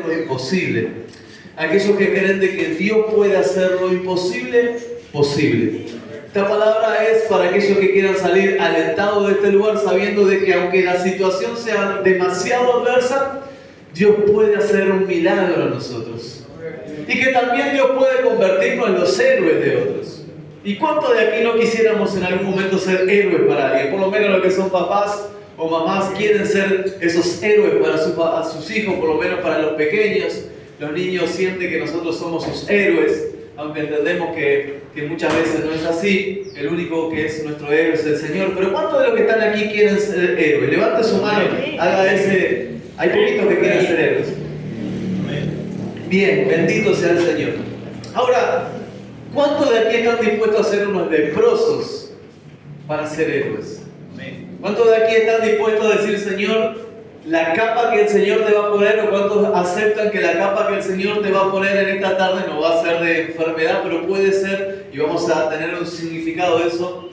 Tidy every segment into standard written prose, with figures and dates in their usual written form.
lo imposible. Aquellos que creen de que Dios puede hacer lo imposible, posible. Esta palabra es para aquellos que quieran salir alentados de este lugar sabiendo de que aunque la situación sea demasiado adversa, Dios puede hacer un milagro en nosotros. Y que también Dios puede convertirnos en los héroes de otros. ¿Y cuántos de aquí no quisiéramos en algún momento ser héroes para alguien? Por lo menos los que son papás o mamás quieren ser esos héroes para sus hijos, por lo menos para los pequeños. Los niños sienten que nosotros somos sus héroes, aunque entendemos que muchas veces no es así. El único que es nuestro héroe es el Señor. Pero ¿cuántos de los que están aquí quieren ser héroes? Levante su mano, haga ese... Hay poquitos que quieren ser héroes. Bien, bendito sea el Señor. Ahora, ¿cuántos de aquí están dispuestos a ser unos leprosos para ser héroes? ¿Cuántos de aquí están dispuestos a decir, Señor, la capa que el Señor te va a poner, o cuántos aceptan que la capa que el Señor te va a poner en esta tarde no va a ser de enfermedad, pero puede ser, y vamos a tener un significado de eso,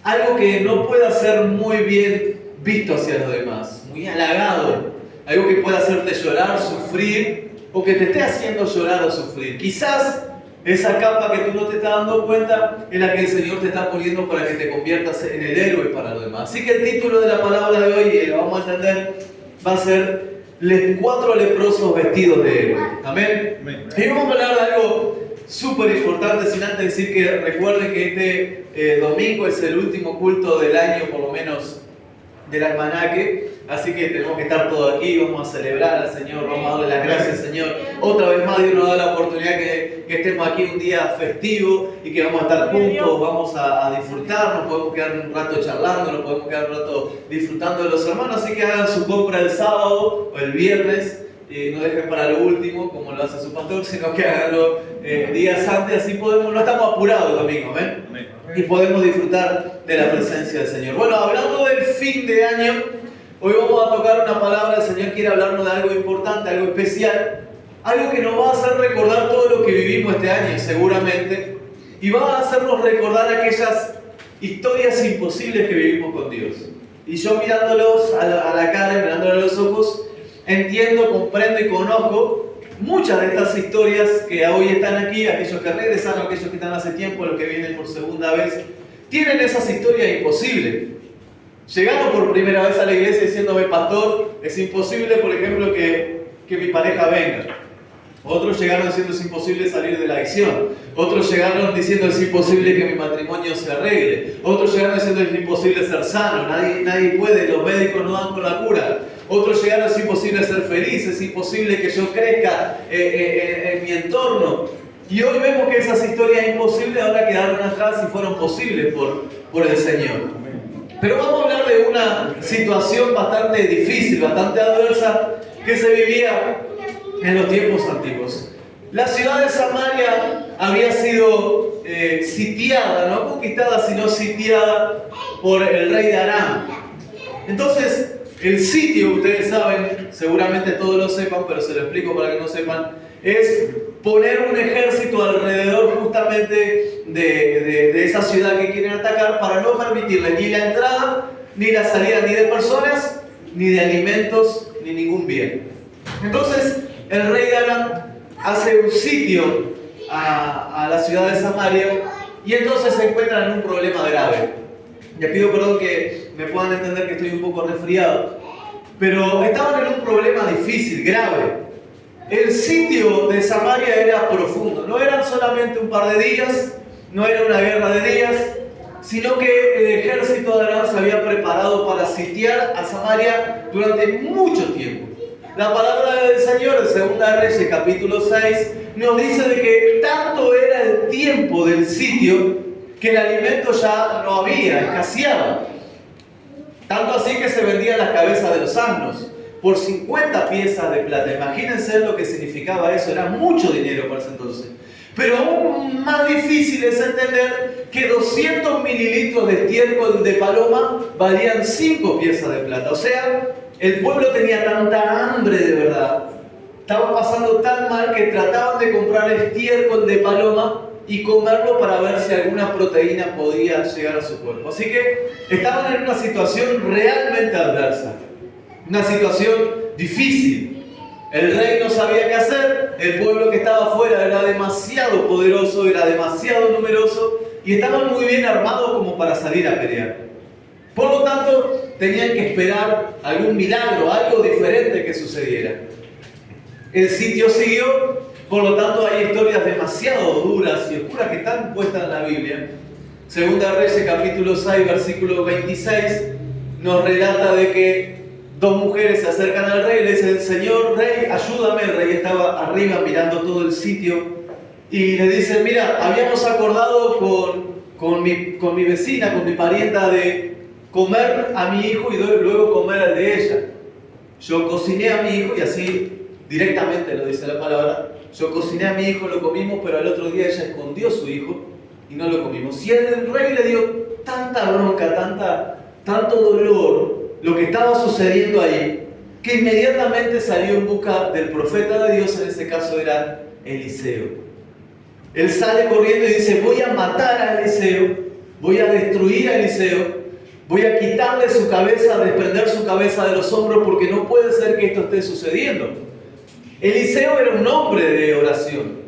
algo que no pueda ser muy bien visto hacia los demás, muy halagado, algo que pueda hacerte llorar, sufrir, o que te esté haciendo llorar o sufrir. Quizás esa capa que tú no te estás dando cuenta es la que el Señor te está poniendo para que te conviertas en el héroe para los demás. Así que el título de la palabra de hoy, lo vamos a entender, va a ser 4 leprosos vestidos de héroe. Amén. Y vamos a hablar de algo súper importante, sin antes decir que recuerden que este domingo es el último culto del año, por lo menos del almanaque. Así que tenemos que estar todos aquí, vamos a celebrar al Señor, vamos a darle las gracias al Señor. Otra vez más Dios nos da la oportunidad que estemos aquí un día festivo y que vamos a estar juntos, vamos a disfrutar, nos podemos quedar un rato charlando, nos podemos quedar un rato disfrutando de los hermanos. Así que hagan su compra el sábado o el viernes, no dejen para lo último como lo hace su pastor, sino que háganlo días antes, así podemos, no estamos apurados domingo, ¿ven? Y podemos disfrutar de la presencia del Señor. Bueno, hablando del fin de año, hoy vamos a tocar una palabra. El Señor quiere hablarnos de algo importante, algo especial, algo que nos va a hacer recordar todo lo que vivimos este año, seguramente, y va a hacernos recordar aquellas historias imposibles que vivimos con Dios. Y yo mirándolos a la cara, mirándolos a los ojos, entiendo, comprendo y conozco muchas de estas historias que hoy están aquí, aquellos que regresaron, aquellos que están hace tiempo, los que vienen por segunda vez, tienen esas historias imposibles. Llegaron por primera vez a la iglesia diciéndome, pastor, es imposible, por ejemplo, que mi pareja venga. Otros llegaron diciendo, es imposible salir de la adicción. Otros llegaron diciendo, es imposible que mi matrimonio se arregle. Otros llegaron diciendo, es imposible ser sano, nadie puede, los médicos no dan con la cura. Otros llegaron, es imposible ser feliz, es imposible que yo crezca en mi entorno. Y hoy vemos que esas historias imposibles ahora quedaron atrás y fueron posibles por el Señor. Pero vamos a hablar de una situación bastante difícil, bastante adversa, que se vivía en los tiempos antiguos. La ciudad de Samaria había sido sitiada, no conquistada, sino sitiada por el rey de Aram. Entonces, el sitio, ustedes saben, seguramente todos lo sepan, pero se lo explico para que no sepan, es poner un ejército alrededor justamente de esa ciudad que quieren atacar para no permitirle ni la entrada, ni la salida ni de personas, ni de alimentos, ni ningún bien. Entonces, el rey de Aram hace un sitio a la ciudad de Samaria y entonces se encuentran en un problema grave. Les pido perdón que me puedan entender que estoy un poco resfriado, pero estaban en un problema difícil, grave. El sitio de Samaria era profundo, no eran solamente un par de días, no era una guerra de días, sino que el ejército de Aram se había preparado para sitiar a Samaria durante mucho tiempo. La palabra del Señor en 2 Reyes capítulo 6 nos dice de que tanto era el tiempo del sitio que el alimento ya no había, escaseaba. Tanto así que se vendían las cabezas de los asnos por 50 piezas de plata. Imagínense lo que significaba eso, era mucho dinero para ese entonces. Pero aún más difícil es entender que 200 mililitros de estiércol de paloma valían 5 piezas de plata. O sea, el pueblo tenía tanta hambre de verdad, estaban pasando tan mal que trataban de comprar estiércol de paloma y comerlo para ver si alguna proteína podía llegar a su cuerpo. Así que estaban en una situación realmente adversa, una situación difícil. El rey no sabía qué hacer, el pueblo que estaba afuera era demasiado poderoso, era demasiado numeroso y estaban muy bien armados como para salir a pelear. Por lo tanto, tenían que esperar algún milagro, algo diferente que sucediera. El sitio siguió, por lo tanto hay historias demasiado duras y oscuras que están puestas en la Biblia. Segunda Reyes capítulo 6, versículo 26, nos relata de que dos mujeres se acercan al rey y le dicen: Señor rey, ayúdame. El rey estaba arriba mirando todo el sitio y le dicen: mira, habíamos acordado con mi vecina, con mi parienta, de comer a mi hijo y luego comer al de ella. Yo cociné a mi hijo, y así directamente lo dice la palabra, yo cociné a mi hijo, lo comimos, pero al otro día ella escondió a su hijo y no lo comimos. Y el rey le dio tanta bronca, tanto dolor lo que estaba sucediendo ahí, que inmediatamente salió en busca del profeta de Dios. En ese caso era Eliseo. Él sale corriendo y dice: voy a matar a Eliseo, voy a destruir a Eliseo, voy a quitarle su cabeza, a desprender su cabeza de los hombros, porque no puede ser que esto esté sucediendo. Eliseo era un hombre de oración,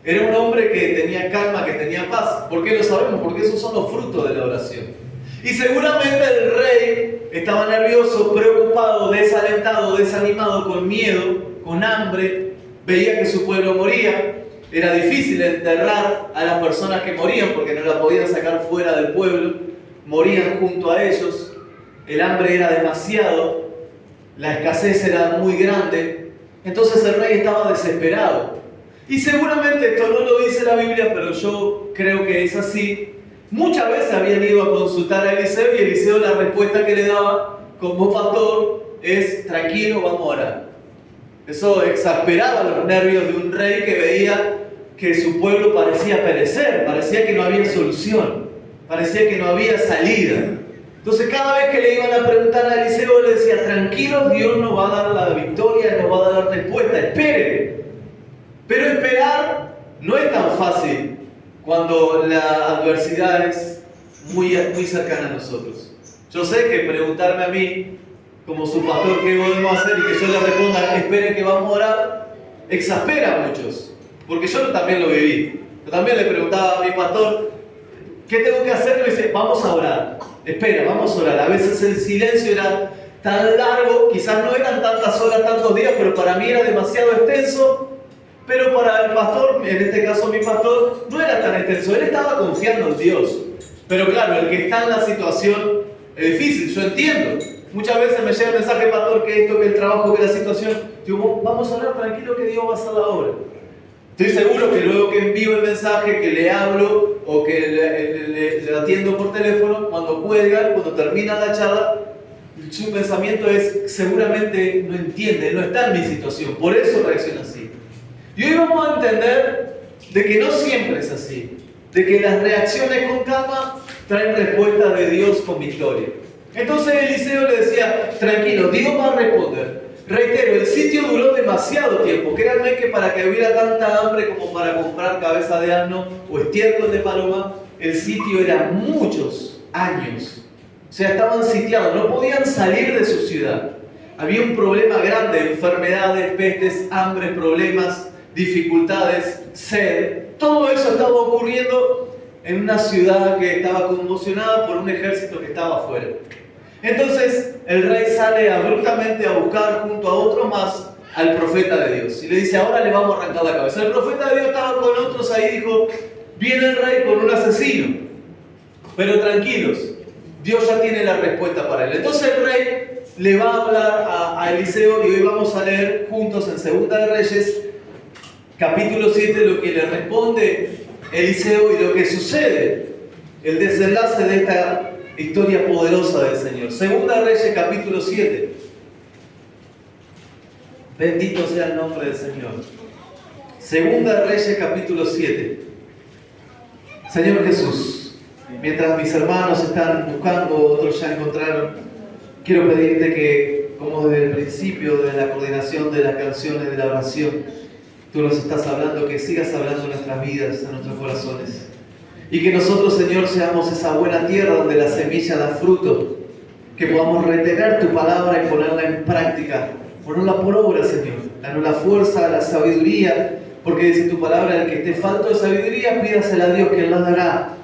era un hombre que tenía calma, que tenía paz. ¿Por qué lo sabemos? Porque esos son los frutos de la oración. Y seguramente el rey estaba nervioso, preocupado, desalentado, desanimado, con miedo, con hambre. Veía que su pueblo moría. Era difícil enterrar a las personas que morían porque no las podían sacar fuera del pueblo. Morían junto a ellos. El hambre era demasiado. La escasez era muy grande. Entonces el rey estaba desesperado. Y seguramente esto no lo dice la Biblia, pero yo creo que es así. Muchas veces habían ido a consultar a Eliseo y Eliseo, la respuesta que le daba como pastor es: tranquilo, vamos a orar. Eso exasperaba los nervios de un rey que veía que su pueblo parecía perecer, parecía que no había solución, parecía que no había salida. Entonces cada vez que le iban a preguntar a Eliseo, le decía: tranquilo, Dios nos va a dar la victoria, nos va a dar respuesta, espere. Pero esperar no es tan fácil cuando la adversidad es muy cercana a nosotros. Yo sé que preguntarme a mí, como su pastor, qué podemos hacer y que yo le responda: esperen que vamos a orar, exaspera a muchos. Porque yo también lo viví. Yo también le preguntaba a mi pastor: ¿qué tengo que hacer? Y me dice: vamos a orar. Espera, vamos a orar. A veces el silencio era tan largo, quizás no eran tantas horas, tantos días, pero para mí era demasiado extenso. Pero para el pastor, en este caso mi pastor, no era tan extenso. Él estaba confiando en Dios. Pero claro, el que está en la situación es difícil, yo entiendo. Muchas veces me llega el mensaje: pastor, que esto, que el trabajo, que la situación. Digo: vamos a hablar tranquilo, que Dios va a hacer la obra. Estoy seguro que luego que envío el mensaje, que le hablo o que le atiendo por teléfono, cuando cuelga, cuando termina la charla, su pensamiento es: seguramente no entiende, no está en mi situación, por eso reacciona así. Y hoy vamos a entender de que no siempre es así, de que las reacciones con calma traen respuesta de Dios con victoria. Entonces Eliseo le decía: tranquilo, Dios va a responder. Reitero, el sitio duró demasiado tiempo. Créanme que para que hubiera tanta hambre como para comprar cabeza de asno o estiércol de paloma, el sitio era muchos años. O sea, estaban sitiados, no podían salir de su ciudad. Había un problema grande: enfermedades, pestes, hambre, problemas, dificultades, sed. Todo eso estaba ocurriendo en una ciudad que estaba conmocionada por un ejército que estaba afuera. Entonces el rey sale abruptamente a buscar junto a otro más al profeta de Dios y le dice: ahora le vamos a arrancar la cabeza. El profeta de Dios estaba con otros ahí y dijo: viene el rey con un asesino, pero tranquilos, Dios ya tiene la respuesta para él. Entonces el rey le va a hablar a Eliseo, y hoy vamos a leer juntos en Segunda de Reyes capítulo 7 lo que le responde Eliseo y lo que sucede, el desenlace de esta historia poderosa del Señor. Segunda de Reyes capítulo 7. Bendito sea el nombre del Señor. Segunda de Reyes capítulo 7. Señor Jesús, mientras mis hermanos están buscando, otros ya encontraron, quiero pedirte que, como desde el principio de la coordinación de las canciones de la oración, tú nos estás hablando, que sigas hablando en nuestras vidas, en nuestros corazones. Y que nosotros, Señor, seamos esa buena tierra donde la semilla da fruto. Que podamos retener tu palabra y ponerla en práctica, ponerla por obra, Señor. danos la fuerza, la sabiduría, porque dice tu palabra, el que esté falto de sabiduría, pídasela a Dios que Él la dará.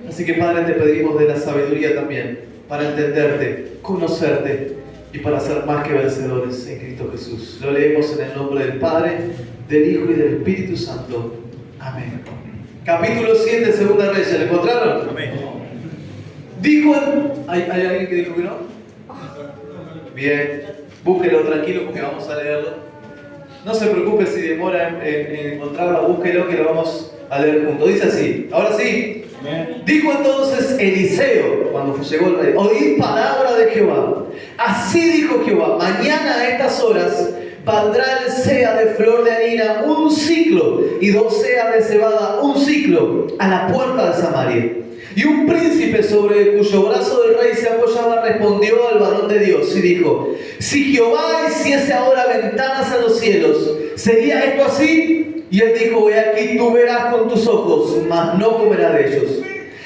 Así que Padre, te pedimos de la sabiduría también, para entenderte, conocerte y para ser más que vencedores en Cristo Jesús. Lo leemos en el nombre del Padre, del Hijo y del Espíritu Santo. Amén. Capítulo 100 de Segunda Reyes, ¿lo encontraron? Amén. Dijo, ¿hay alguien que dijo que no? Bien, búsquelo tranquilo porque vamos a leerlo. No se preocupe si demora en encontrarlo, búsquelo que lo vamos a leer juntos. Dice así, ahora sí. Amén. Dijo entonces Eliseo, cuando llegó el rey, oíd palabra de Jehová. Así dijo Jehová, mañana a estas horas valdrá el sea de flor de harina 1 siclo y 2 seas de cebada 1 siclo a la puerta de Samaria. Y un príncipe sobre cuyo brazo del rey se apoyaba respondió al varón de Dios y dijo, si Jehová hiciese ahora ventanas a los cielos, ¿sería esto así? Y él dijo, he aquí tú verás con tus ojos, mas no comerás de ellos.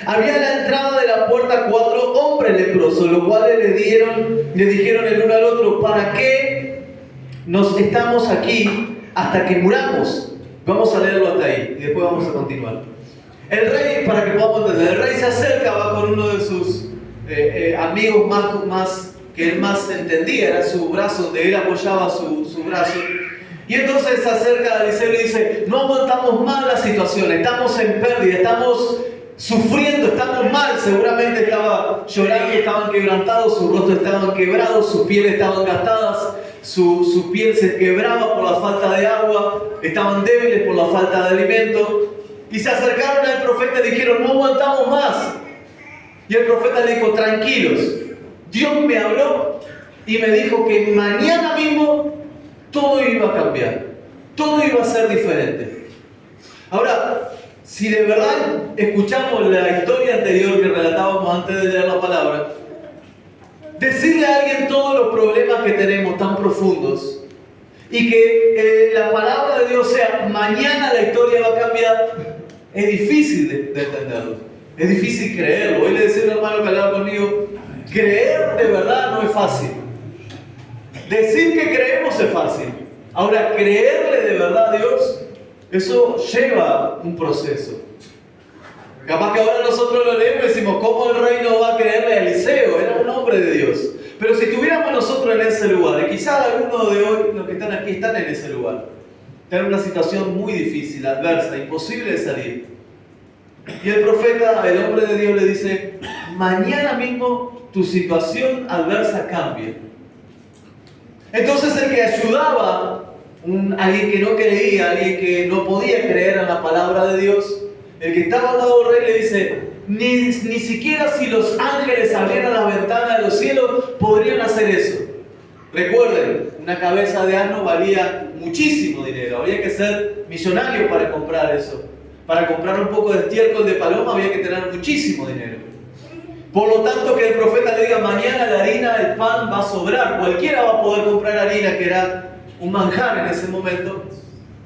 Había a la entrada de la puerta 4 hombres leprosos, los cuales le dijeron el uno al otro, ¿para qué nos estamos aquí hasta que muramos? Vamos a leerlo hasta ahí y después vamos a continuar. El rey, para que podamos entender, el rey se acerca, va con uno de sus amigos más que él más entendía, era su brazo, donde él apoyaba su brazo. Y entonces se acerca a Eliseo y dice, no aguantamos más la situación, estamos en pérdida, estamos sufriendo, estamos mal. Seguramente estaba llorando, estaban quebrantados, sus rostros estaban quebrados, sus pieles estaban gastadas, su piel se quebraba por la falta de agua, estaban débiles por la falta de alimento. Y se acercaron al profeta y dijeron, no aguantamos más. Y el profeta le dijo, tranquilos, Dios me habló y me dijo que mañana mismo todo iba a cambiar, todo iba a ser diferente. Ahora, si de verdad escuchamos la historia anterior que relatábamos antes de leer la palabra, decirle a alguien todos los problemas que tenemos tan profundos y que la palabra de Dios sea mañana la historia va a cambiar, es difícil de entenderlo, es difícil creerlo. Hoy le decía a un hermano que hablaba conmigo, creer de verdad no es fácil. Decir que creemos es fácil. Ahora, creerle de verdad a Dios, eso lleva un proceso. Capaz que ahora nosotros lo leemos y decimos, ¿cómo el rey no va a creerle a Eliseo? Era un hombre de Dios. Pero si estuviéramos nosotros en ese lugar, y quizás algunos de hoy, los que están aquí, están en ese lugar, están en una situación muy difícil, adversa, imposible de salir. Y el profeta, el hombre de Dios, le dice, mañana mismo tu situación adversa cambia. Entonces el que ayudaba, alguien que no creía, alguien que no podía creer en la palabra de Dios, el que estaba al lado del rey le dice, ni siquiera si los ángeles abrieran las ventanas de los cielos, podrían hacer eso. Recuerden, una cabeza de asno valía muchísimo dinero, había que ser millonario para comprar eso. Para comprar un poco de estiércol de paloma había que tener muchísimo dinero. Por lo tanto, que el profeta le diga, mañana la harina, el pan va a sobrar, cualquiera va a poder comprar harina, que era un manjar en ese momento,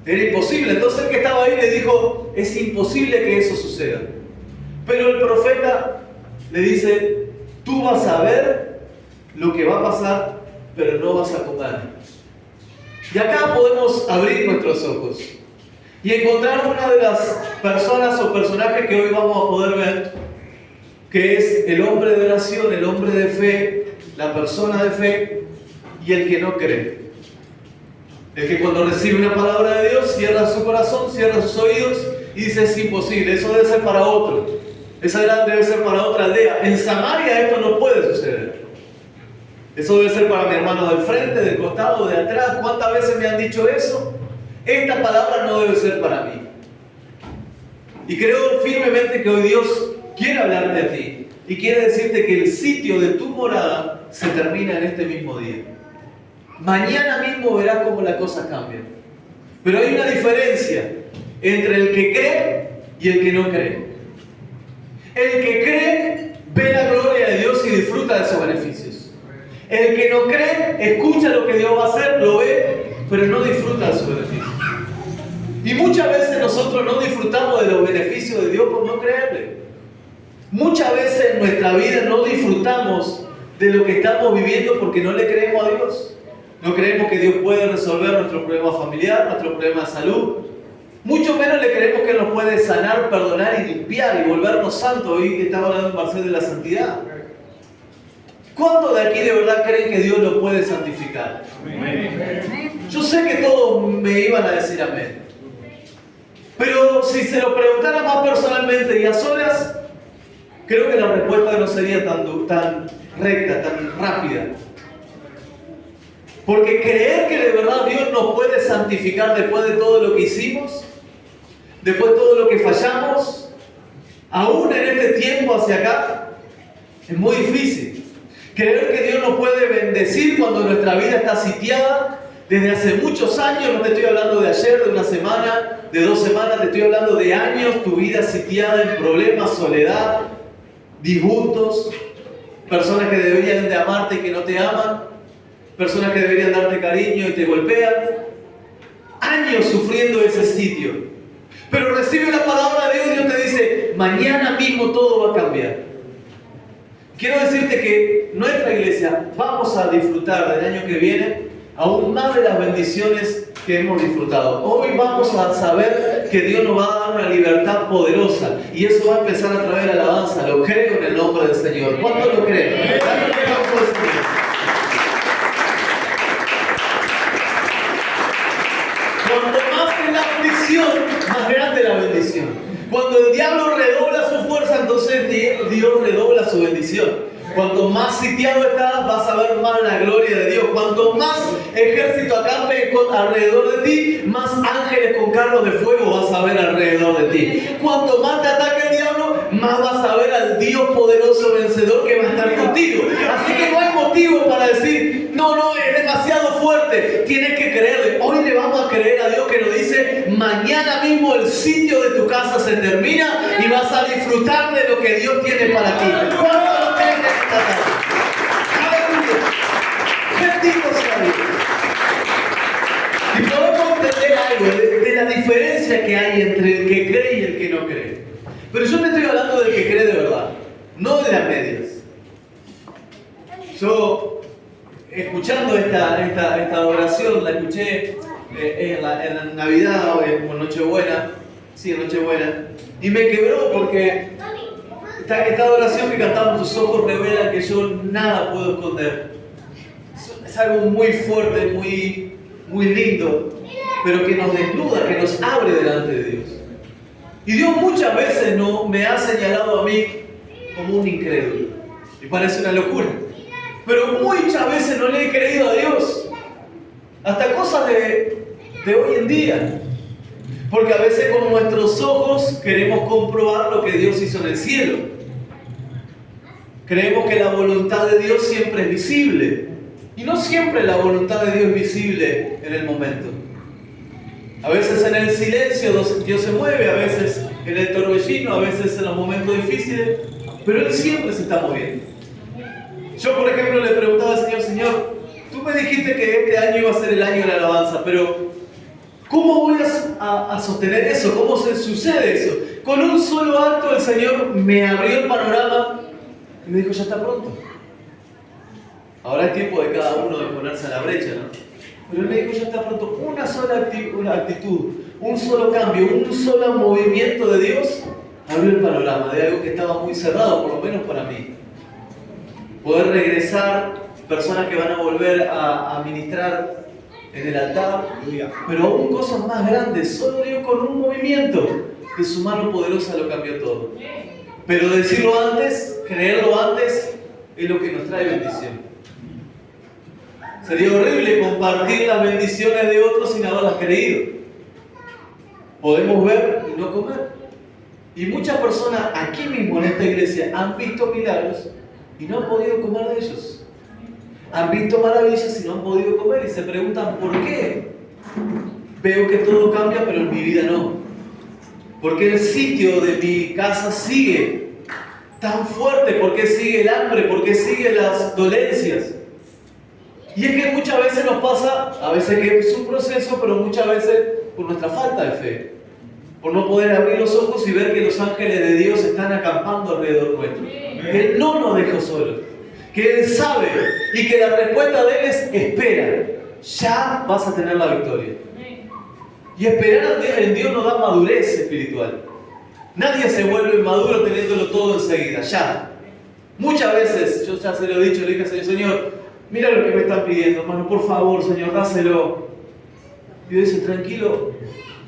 era imposible. Entonces el que estaba ahí le dijo, es imposible que eso suceda. Pero el profeta le dice, tú vas a ver lo que va a pasar, pero no vas a comer. Y acá podemos abrir nuestros ojos y encontrar una de las personas o personajes que hoy vamos a poder ver, que es el hombre de oración, el hombre de fe, la persona de fe y el que no cree. El que cuando recibe una palabra de Dios cierra su corazón, cierra sus oídos y dice, es imposible, eso debe ser para otro, esa debe ser para otra aldea. En Samaria esto no puede suceder. Eso debe ser para mi hermano del frente, del costado, de atrás. ¿Cuántas veces me han dicho eso? Esta palabra no debe ser para mí. Y creo firmemente que hoy Dios quiere hablarte a ti y quiere decirte que el sitio de tu morada se termina en este mismo día. Mañana mismo verás cómo la cosa cambia. Pero hay una diferencia entre el que cree y el que no cree. El que cree ve la gloria de Dios y disfruta de sus beneficios. El que no cree escucha lo que Dios va a hacer, lo ve, pero no disfruta de sus beneficios. Y muchas veces nosotros no disfrutamos de los beneficios de Dios por no creerle. Muchas veces en nuestra vida no disfrutamos de lo que estamos viviendo porque no le creemos a Dios. No creemos que Dios puede resolver nuestro problema familiar, nuestro problema de salud. Mucho menos le creemos que Él nos puede sanar, perdonar y limpiar y volvernos santos. Hoy estaba hablando Marcel de la santidad. ¿Cuántos de aquí de verdad creen que Dios lo puede santificar? Amén. Yo sé que todos me iban a decir amén. Pero si se lo preguntara más personalmente y a solas, creo que la respuesta no sería tan recta, tan rápida. Porque creer que de verdad Dios nos puede santificar después de todo lo que hicimos, después de todo lo que fallamos, aún en este tiempo hacia acá, es muy difícil. Creer que Dios nos puede bendecir cuando nuestra vida está sitiada desde hace muchos años. No te estoy hablando de ayer, de una semana, de 2 semanas, te estoy hablando de años. Tu vida sitiada en problemas, soledad, disgustos, personas que deberían de amarte y que no te aman, personas que deberían darte cariño y te golpean. Años sufriendo ese sitio. Pero recibe la palabra de Dios y Dios te dice, mañana mismo todo va a cambiar. Quiero decirte que nuestra iglesia vamos a disfrutar del año que viene aún más de las bendiciones que hemos disfrutado. Hoy vamos a saber que Dios nos va a dar una libertad poderosa y eso va a empezar a traer alabanza. Lo creo en el nombre del Señor. ¿Cuántos lo creen? Cuanto más es la aflicción, más grande la bendición. Cuando el diablo redobla su fuerza, entonces Dios redobla su bendición. Cuanto más sitiado estás, vas a ver más la gloria de Dios. Cuanto más ejército acampe alrededor de ti, más ángeles con carros de fuego vas a ver alrededor de ti. Cuanto más te ataque el diablo, más vas a ver al Dios poderoso vencedor que va a estar contigo. Así que no hay motivo para decir, no, es demasiado fuerte. Tienes que creerle. Hoy le vamos a creer a Dios que nos dice, mañana mismo el sitio de tu casa se termina y vas a disfrutar de lo que Dios tiene para ti. ¿Cuántos lo creen esta tarde? ¡Aleluya! Bendito sea Dios. Y podemos entender algo de la diferencia que hay entre el que cree y el que no cree. Pero yo te estoy hablando del que cree de verdad, no de las medias. Yo, escuchando esta oración, la escuché en la Navidad o en Nochebuena, y me quebró porque esta oración que cantamos, tus ojos revelan que yo nada puedo esconder. Es algo muy fuerte, muy lindo, pero que nos desnuda, que nos abre delante de Dios. Y Dios muchas veces me ha señalado a mí como un incrédulo. Y parece una locura. Pero muchas veces no le he creído a Dios. Hasta cosas de hoy en día. Porque a veces con nuestros ojos queremos comprobar lo que Dios hizo en el cielo. Creemos que la voluntad de Dios siempre es visible. Y no siempre la voluntad de Dios es visible en el momento. A veces en el silencio Dios se mueve, a veces en el torbellino, a veces en los momentos difíciles, pero Él siempre se está moviendo. Yo, por ejemplo, le preguntaba al Señor, tú me dijiste que este año iba a ser el año de la alabanza, pero ¿cómo voy a sostener eso? ¿Cómo se sucede eso? Con un solo acto el Señor me abrió el panorama y me dijo, ya está pronto. Ahora es tiempo de cada uno de ponerse a la brecha, ¿no? Pero Él me dijo, ya está pronto. Una sola actitud, un solo cambio, un solo movimiento de Dios abrió el panorama de algo que estaba muy cerrado, por lo menos para mí. Poder regresar, personas que van a volver a ministrar en el altar, pero aún cosas más grandes. Solo Dios con un movimiento de su mano poderosa lo cambió todo. Pero decirlo antes, creerlo antes, es lo que nos trae bendición. Sería horrible compartir las bendiciones de otros sin haberlas creído. Podemos ver y no comer. Y muchas personas aquí mismo en esta iglesia han visto milagros y no han podido comer de ellos. Han visto maravillas y no han podido comer y se preguntan ¿por qué? Veo que todo cambia pero en mi vida no. ¿Por qué el sitio de mi casa sigue tan fuerte? ¿Por qué sigue el hambre? ¿Por qué siguen las dolencias? Y es que muchas veces nos pasa, a veces que es un proceso, pero muchas veces por nuestra falta de fe. Por no poder abrir los ojos y ver que los ángeles de Dios están acampando alrededor nuestro. Que Él no nos dejó solos. Que Él sabe y que la respuesta de Él es espera. ya vas a tener la victoria. Y esperar en Dios nos da madurez espiritual. Nadie se vuelve maduro teniéndolo todo enseguida, ya. Muchas veces, yo ya se lo he dicho, le dije al Señor, Señor, mira lo que me están pidiendo, hermano, por favor, Señor, dáselo. Y Dios dice, tranquilo,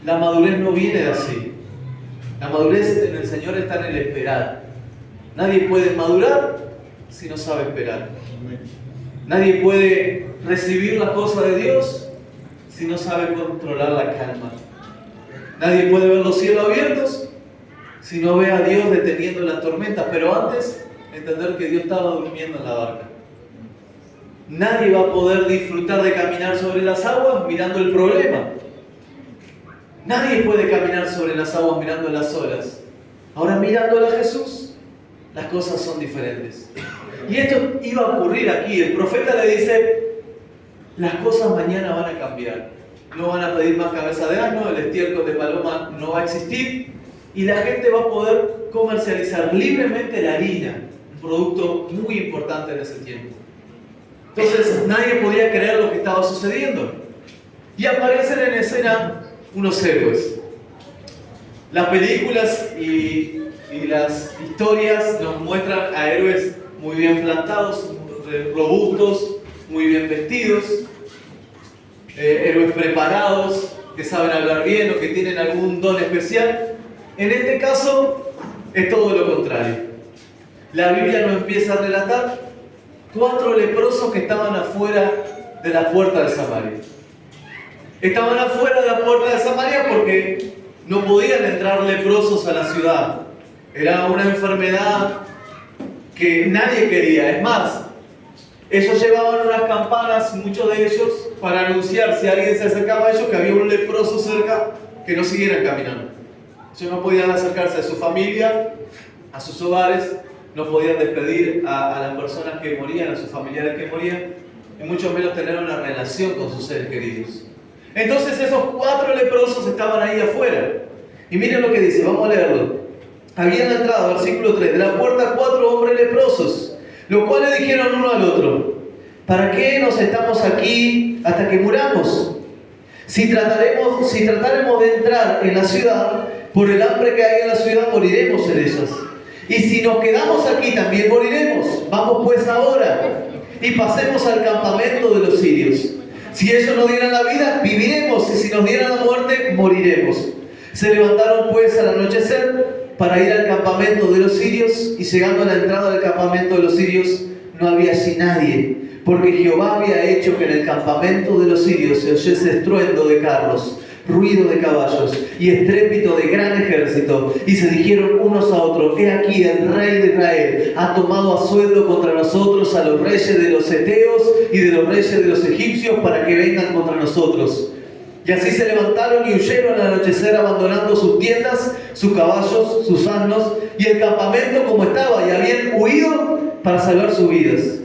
la madurez no viene de así. La madurez en el Señor está en el esperar. Nadie puede madurar si no sabe esperar. Nadie puede recibir las cosas de Dios si no sabe controlar la calma. Nadie puede ver los cielos abiertos si no ve a Dios deteniendo las tormentas, pero antes entender que Dios estaba durmiendo en la barca. Nadie va a poder disfrutar de caminar sobre las aguas mirando el problema. Nadie puede caminar sobre las aguas mirando las olas. Ahora mirándole a Jesús, las cosas son diferentes. Y esto iba a ocurrir aquí. El profeta le dice, las cosas mañana van a cambiar. No van a pedir más cabeza de asno, el estiércol de paloma no va a existir y la gente va a poder comercializar libremente la harina, un producto muy importante en ese tiempo. Entonces nadie podía creer lo que estaba sucediendo. Y aparecen en escena unos héroes. Las películas y las historias nos muestran a héroes muy bien plantados, robustos, muy bien vestidos, héroes preparados, que saben hablar bien o que tienen algún don especial. En este caso es todo lo contrario. La Biblia nos empieza a relatar 4 leprosos que estaban afuera de la puerta de Samaria. Estaban afuera de la puerta de Samaria porque no podían entrar leprosos a la ciudad. Era una enfermedad que nadie quería. Es más, ellos llevaban unas campanas, muchos de ellos, para anunciar si alguien se acercaba a ellos que había un leproso cerca, que no siguieran caminando. Ellos no podían acercarse a su familia, a sus hogares, no podían despedir a las personas que morían, a sus familiares que morían, y mucho menos tener una relación con sus seres queridos. Entonces esos 4 leprosos estaban ahí afuera. Y miren lo que dice, vamos a leerlo. Habían entrado, versículo 3, de la puerta 4 hombres leprosos, los cuales dijeron uno al otro, ¿para qué nos estamos aquí hasta que muramos? Si trataremos de entrar en la ciudad, por el hambre que hay en la ciudad moriremos en ellas. Y si nos quedamos aquí también moriremos. Vamos pues ahora y pasemos al campamento de los sirios. Si ellos nos dieran la vida, viviremos, y si nos dieran la muerte, moriremos. Se levantaron pues al anochecer para ir al campamento de los sirios, y llegando a la entrada del campamento de los sirios, no había allí nadie, porque Jehová había hecho que en el campamento de los sirios se oyese estruendo de carros, ruido de caballos y estrépito de gran ejército. Y se dijeron unos a otros, he aquí el rey de Israel ha tomado a sueldo contra nosotros a los reyes de los heteos y de los reyes de los egipcios para que vengan contra nosotros. Y así se levantaron y huyeron al anochecer, abandonando sus tiendas, sus caballos, sus asnos y el campamento como estaba, y habían huido para salvar sus vidas.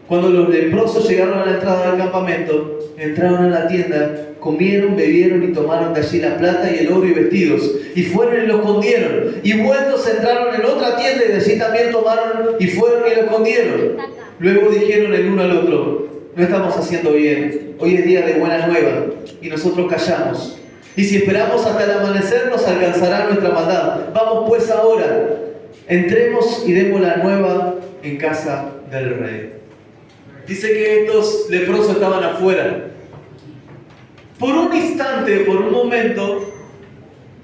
Cuando los leprosos llegaron a la entrada del campamento, entraron a la tienda, comieron, bebieron y tomaron de allí la plata y el oro y vestidos, y fueron y lo escondieron. Y vueltos entraron en otra tienda y de allí también tomaron y fueron y lo escondieron. Luego dijeron el uno al otro, no estamos haciendo bien, hoy es día de buena nueva, y nosotros callamos. Y si esperamos hasta el amanecer, nos alcanzará nuestra maldad. Vamos pues ahora, entremos y demos la nueva en casa del rey. Dice que estos leprosos estaban afuera. Por un instante, por un momento,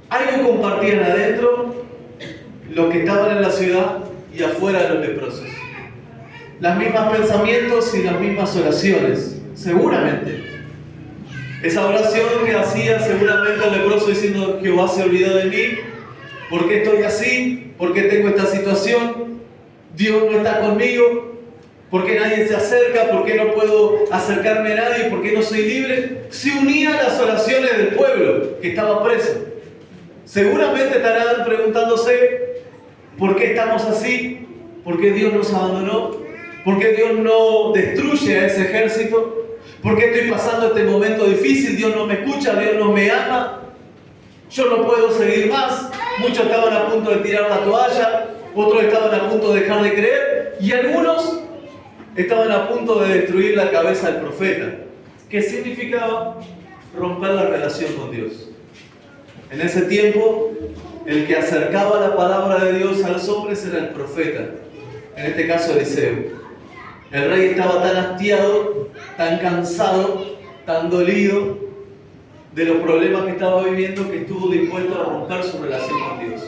algo compartían adentro los que estaban en la ciudad y afuera los leprosos. Las mismas pensamientos y las mismas oraciones, seguramente. Esa oración que hacía seguramente el leproso diciendo, Jehová se olvidó de mí, ¿por qué estoy así? ¿Por qué tengo esta situación? Dios no está conmigo. ¿Por qué nadie se acerca? ¿Por qué no puedo acercarme a nadie? ¿Por qué no soy libre? Se unía a las oraciones del pueblo que estaba preso. Seguramente estarán preguntándose, ¿por qué estamos así? ¿Por qué Dios nos abandonó? ¿Por qué Dios no destruye a ese ejército? ¿Por qué estoy pasando este momento difícil? Dios no me escucha, Dios no me ama. Yo no puedo seguir más. Muchos estaban a punto de tirar la toalla, otros estaban a punto de dejar de creer, y algunos estaban a punto de destruir la cabeza del profeta. que significaba romper la relación con Dios. En ese tiempo, el que acercaba la palabra de Dios a los hombres era el profeta, en este caso Eliseo. El rey estaba tan hastiado, tan cansado, tan dolido de los problemas que estaba viviendo que estuvo dispuesto a romper su relación con Dios.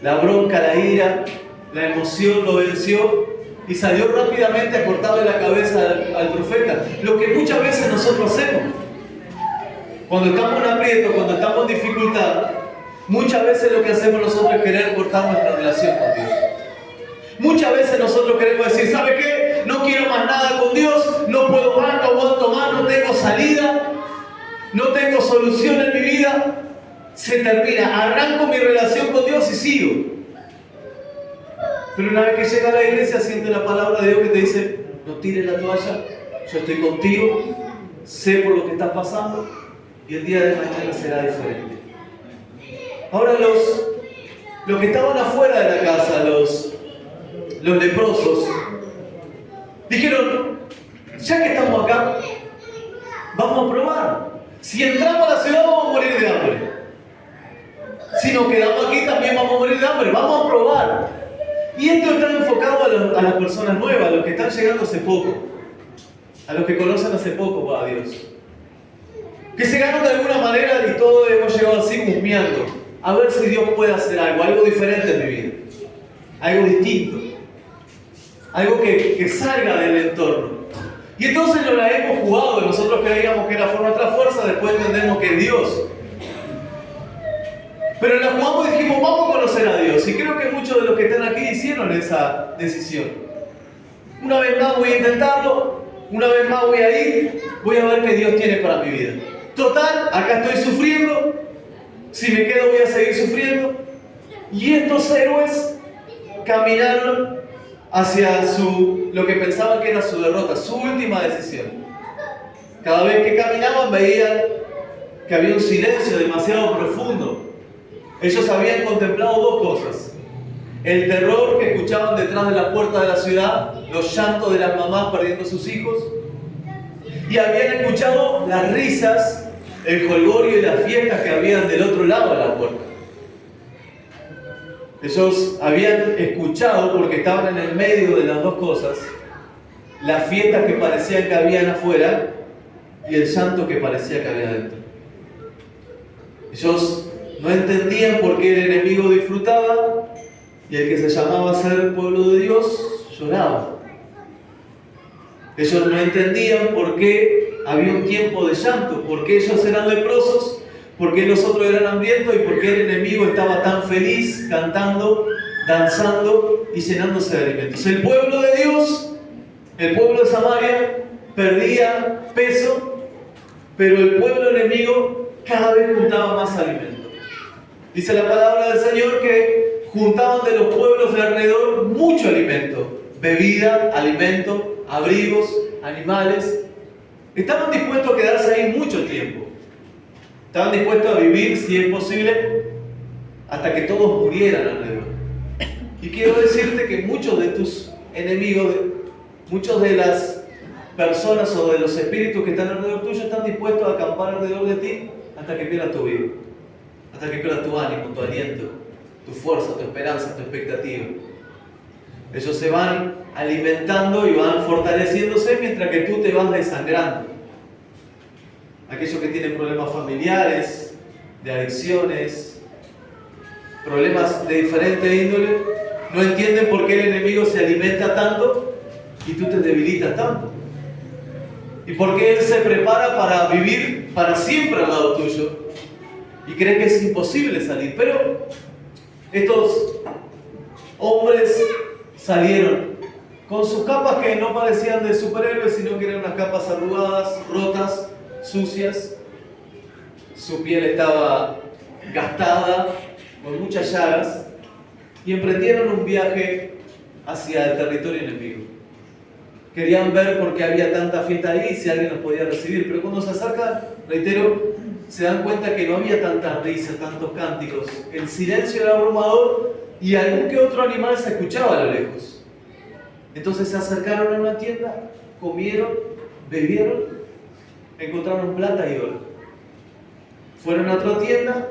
La bronca, la ira, la emoción lo venció y salió rápidamente a cortarle la cabeza al profeta. Lo que muchas veces nosotros hacemos. Cuando estamos en aprieto, cuando estamos en dificultad, muchas veces lo que hacemos nosotros es querer cortar nuestra relación con Dios. Muchas veces nosotros queremos decir, ¿sabe qué? No quiero más nada con Dios, no puedo más, no aguanto más, no tengo salida, no tengo solución en mi vida. Se termina, arranco mi relación con Dios y sigo. Pero una vez que llega a la iglesia, siente la palabra de Dios que te dice, no tires la toalla, yo estoy contigo, sé por lo que estás pasando y el día de mañana será diferente. Ahora los que estaban afuera de la casa, los leprosos, dijeron, ya que estamos acá, vamos a probar. Si entramos a la ciudad vamos a morir de hambre. Si nos quedamos aquí también vamos a morir de hambre. Vamos a probar. Y esto está enfocado a las personas nuevas, a los que están llegando hace poco, a los que conocen hace poco a Dios, que llegaron de alguna manera y todos hemos llegado así husmeando, a ver si Dios puede hacer algo diferente en mi vida, algo distinto, algo que salga del entorno. Y entonces nos la hemos jugado, nosotros creíamos que era por nuestra fuerza, después entendemos que es Dios. Pero la jugamos y dijimos, vamos a conocer a Dios. Y creo que muchos de los que están aquí hicieron esa decisión. Una vez más voy a intentarlo, una vez más voy a ir, voy a ver qué Dios tiene para mi vida. Total, acá estoy sufriendo, si me quedo voy a seguir sufriendo. Y estos héroes caminaron hacia lo que pensaban que era su derrota, su última decisión. Cada vez que caminaban veían que había un silencio demasiado profundo. Ellos habían contemplado dos cosas: el terror que escuchaban detrás de la puerta de la ciudad, los llantos de las mamás perdiendo sus hijos, y habían escuchado las risas, el jolgorio y las fiestas que habían del otro lado de la puerta. Ellos habían escuchado, porque estaban en el medio de las dos cosas, las fiestas que parecían que habían afuera y el llanto que parecía que había adentro. Ellos no entendían por qué el enemigo disfrutaba y el que se llamaba ser pueblo de Dios lloraba. Ellos no entendían por qué había un tiempo de llanto, por qué ellos eran leprosos, por qué los otros eran hambrientos y por qué el enemigo estaba tan feliz cantando, danzando y llenándose de alimentos. El pueblo de Dios, el pueblo de Samaria, perdía peso, pero el pueblo enemigo cada vez juntaba más alimento. Dice la palabra del Señor que juntaban de los pueblos de alrededor mucho alimento, bebida, alimento, abrigos, animales. Estaban dispuestos a quedarse ahí mucho tiempo. Estaban dispuestos a vivir, si es posible, hasta que todos murieran alrededor. Y quiero decirte que muchos de tus enemigos, muchos de las personas o de los espíritus que están alrededor tuyo están dispuestos a acampar alrededor de ti hasta que pierdas tu vida. Hasta que pierdas tu ánimo, tu aliento, tu fuerza, tu esperanza, tu expectativa. Ellos se van alimentando y van fortaleciéndose mientras que tú te vas desangrando. Aquellos que tienen problemas familiares, de adicciones, problemas de diferente índole, no entienden por qué el enemigo se alimenta tanto y tú te debilitas tanto. Y por qué él se prepara para vivir para siempre al lado tuyo. Y cree que es imposible salir. Pero estos hombres salieron con sus capas que no parecían de superhéroes, sino que eran unas capas arrugadas, rotas, sucias. Su piel estaba gastada, con muchas llagas, y emprendieron un viaje hacia el territorio enemigo. Querían ver por qué había tanta fiesta ahí y si alguien los podía recibir. Pero cuando se acercan, reitero, se dan cuenta que no había tanta risa, tantos cánticos. El silencio era abrumador y algún que otro animal se escuchaba a lo lejos. Entonces se acercaron a una tienda, comieron, bebieron encontraron plata y oro. Fueron a otra tienda,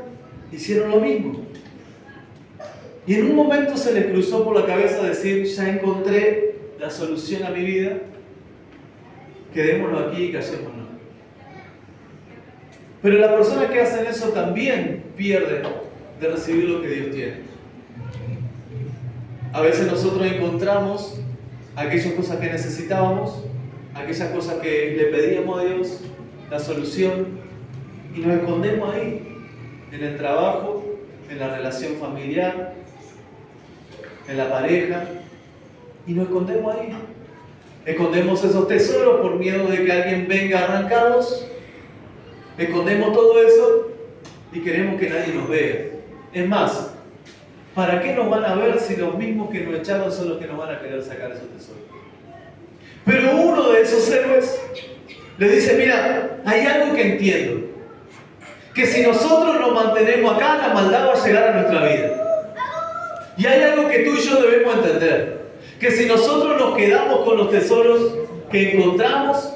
hicieron lo mismo. Y en un momento se les cruzó por la cabeza decir, ya encontré la solución a mi vida, quedémonos aquí y callémonos. Pero las personas que hacen eso también pierden de recibir lo que Dios tiene. A veces nosotros encontramos aquellas cosas que necesitábamos, aquellas cosas que le pedíamos a Dios, la solución, y nos escondemos ahí, en el trabajo, en la relación familiar, en la pareja, y nos escondemos ahí. Escondemos esos tesoros por miedo de que alguien venga a arrancarlos. Escondemos todo eso y queremos que nadie nos vea. Es más, ¿para qué nos van a ver si los mismos que nos echaron son los que nos van a querer sacar esos tesoros? Pero uno de esos héroes le dice, mira, hay algo que entiendo, que si nosotros nos mantenemos acá, la maldad va a llegar a nuestra vida. Y hay algo que tú y yo debemos entender, que si nosotros nos quedamos con los tesoros que encontramos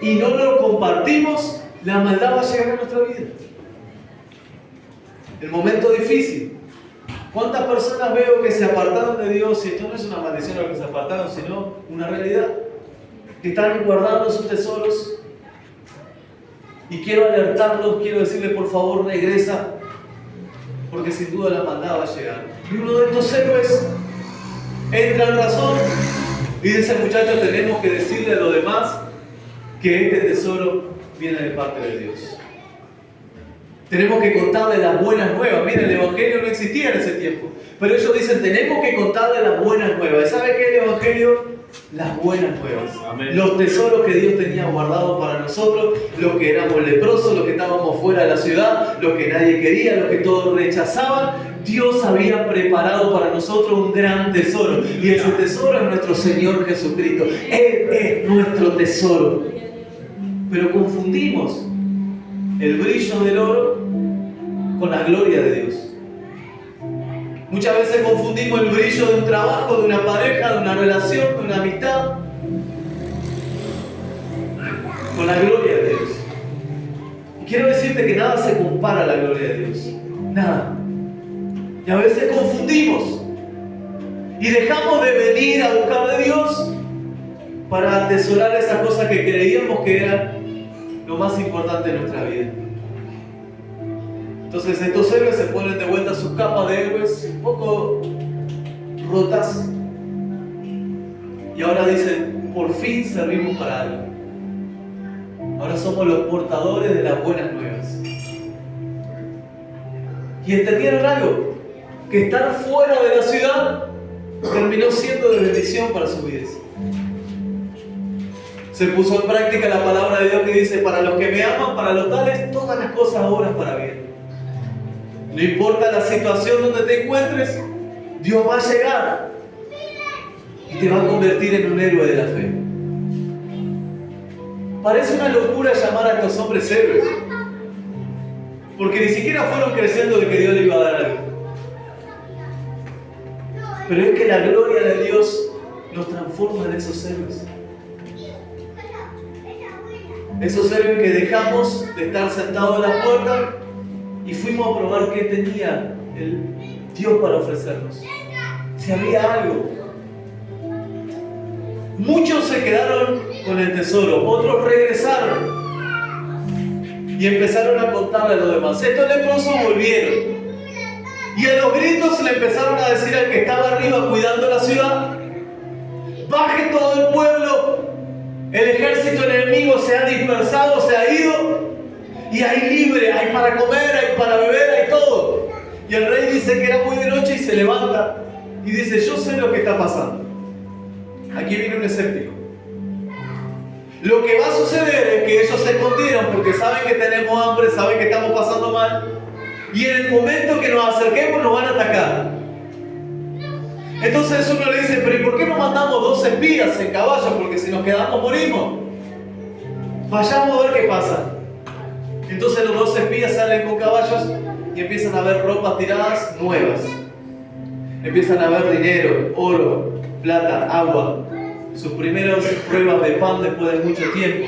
y no los compartimos, la maldad va a llegar a nuestra vida. El momento difícil. ¿Cuántas personas veo que se apartaron de Dios? Y esto no es una maldición a los que se apartaron, sino una realidad. Que están guardando sus tesoros. Y quiero alertarlos, quiero decirles, por favor, regresa. Porque sin duda la maldad va a llegar. Y uno de estos héroes entra en razón y dice, muchachos, tenemos que decirle a los demás que este tesoro viene de parte de Dios. Tenemos que contarle las buenas nuevas. Miren, el Evangelio no existía en ese tiempo, pero ellos dicen, tenemos que contarle las buenas nuevas. ¿Y sabe qué es el Evangelio? Las buenas nuevas. Amén. Los tesoros que Dios tenía guardados para nosotros, los que éramos leprosos, los que estábamos fuera de la ciudad, los que nadie quería, los que todos rechazaban. Dios había preparado para nosotros un gran tesoro, y ese tesoro es nuestro Señor Jesucristo. Él es nuestro tesoro. Pero confundimos el brillo del oro con la gloria de Dios. Muchas veces confundimos el brillo de un trabajo, de una pareja, de una relación, de una amistad, con la gloria de Dios. Y quiero decirte que nada se compara a la gloria de Dios. Nada. Y a veces confundimos y dejamos de venir a buscar de Dios para atesorar esas cosas que creíamos que eran lo más importante de nuestra vida. Entonces estos héroes se ponen de vuelta sus capas de héroes un poco rotas y ahora dicen, por fin servimos para algo. Ahora somos los portadores de las buenas nuevas. Y entendieron algo, que estar fuera de la ciudad terminó siendo de bendición para sus vidas. Se puso en práctica la palabra de Dios que dice, para los que me aman, para los tales, todas las cosas obran para bien. No importa la situación donde te encuentres, Dios va a llegar y te va a convertir en un héroe de la fe. Parece una locura llamar a estos hombres héroes, porque ni siquiera fueron creciendo de que Dios les iba a dar algo. Pero es que la gloria de Dios nos transforma en esos héroes. Esos héroes que dejamos de estar sentados en la puerta y fuimos a probar qué tenía el Dios para ofrecernos. Si había algo. Muchos se quedaron con el tesoro, otros regresaron y empezaron a contarle a los demás. Estos leprosos volvieron y a los gritos le empezaron a decir al que estaba arriba cuidando la ciudad: baje todo el pueblo, el ejército enemigo se ha dispersado, se ha ido y hay libre, hay para comer, hay para beber, hay todo. Y el rey dice que era muy de noche y se levanta y dice: yo sé lo que está pasando. Aquí viene un escéptico. Lo que va a suceder es que ellos se escondieron porque saben que tenemos hambre, saben que estamos pasando mal, y en el momento que nos acerquemos nos van a atacar. Entonces uno le dice: pero ¿y por qué no mandamos 2 espías en caballo? Porque si nos quedamos morimos. Vayamos a ver qué pasa. Entonces los 2 espías salen con caballos y empiezan a ver ropas tiradas nuevas. Empiezan a ver dinero, oro, plata, agua. Sus primeras pruebas de pan después de mucho tiempo.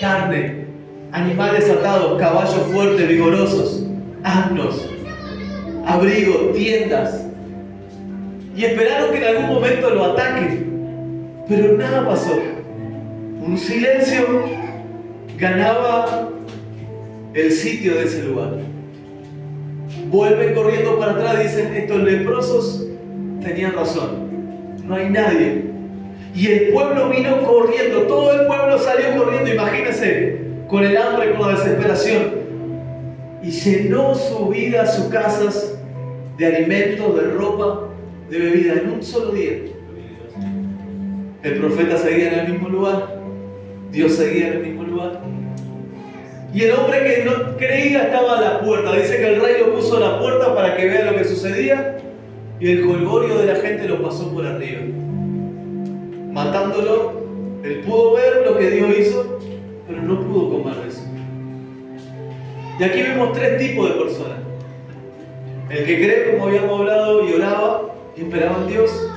Carne. animales atados, caballos fuertes, vigorosos, asnos, abrigos, tiendas. Y esperaron que en algún momento lo ataquen. Pero nada pasó. Un silencio ganaba el sitio de ese lugar. Vuelven corriendo para atrás y dicen, estos leprosos tenían razón. No hay nadie. Y el pueblo vino corriendo. Todo el pueblo salió corriendo. Imagínense, con el hambre, con la desesperación. Y llenó su vida, sus casas, de alimentos, de ropa, de bebida, en un solo día. El profeta seguía en el mismo lugar. Dios seguía en el mismo lugar. Y el hombre que no creía estaba a la puerta. Dice que el rey lo puso a la puerta para que vea lo que sucedía. Y el jolgorio de la gente lo pasó por arriba. Matándolo, él pudo ver lo que Dios hizo, pero no pudo comer de eso. Y aquí vemos tres tipos de personas. El que cree, como habíamos hablado, y oraba y esperaba en Dios.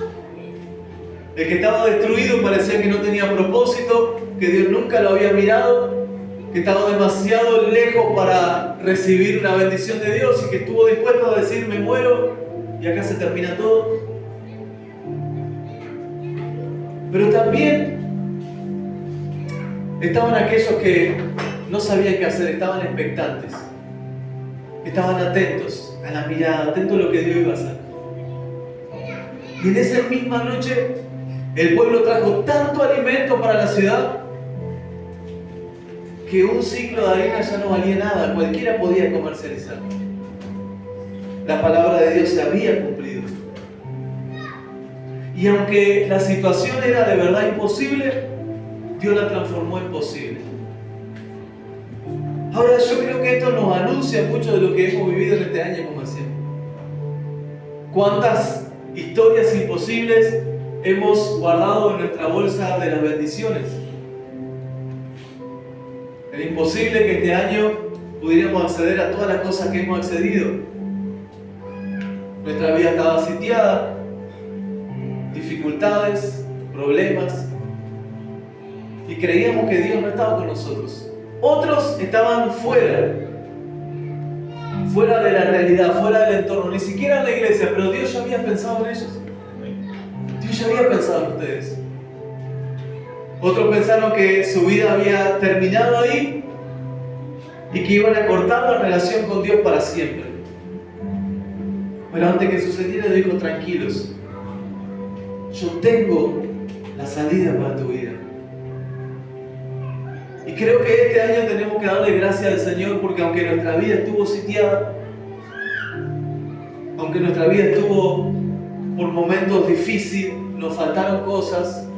El que estaba destruido, parecía que no tenía propósito, que Dios nunca lo había mirado, que estaba demasiado lejos para recibir una bendición de Dios y que estuvo dispuesto a decir, me muero y acá se termina todo. Pero también estaban aquellos que no sabían qué hacer, estaban expectantes, estaban atentos a la mirada, atentos a lo que Dios iba a hacer. Y en esa misma noche el pueblo trajo tanto alimento para la ciudad que un ciclo de harina ya no valía nada, cualquiera podía comercializar. La palabra de Dios se había cumplido. Y aunque la situación era de verdad imposible, Dios la transformó en posible. Ahora yo creo que esto nos anuncia mucho de lo que hemos vivido en este año como decía. ¿Cuántas historias imposibles hemos guardado en nuestra bolsa de las bendiciones? Era imposible que este año pudiéramos acceder a todas las cosas que hemos accedido. Nuestra vida estaba sitiada, dificultades, problemas, y creíamos que Dios no estaba con nosotros. Otros estaban fuera de la realidad, fuera del entorno, ni siquiera en la iglesia, pero Dios ya había pensado en ellos. Dios ya había pensado en ustedes. Otros pensaron que su vida había terminado ahí y que iban a cortar la relación con Dios para siempre. Pero antes que sucediera, dijo, tranquilos, yo tengo la salida para tu vida. Y creo que este año tenemos que darle gracias al Señor porque aunque nuestra vida estuvo sitiada, aunque nuestra vida estuvo por momentos difíciles, nos faltaron cosas,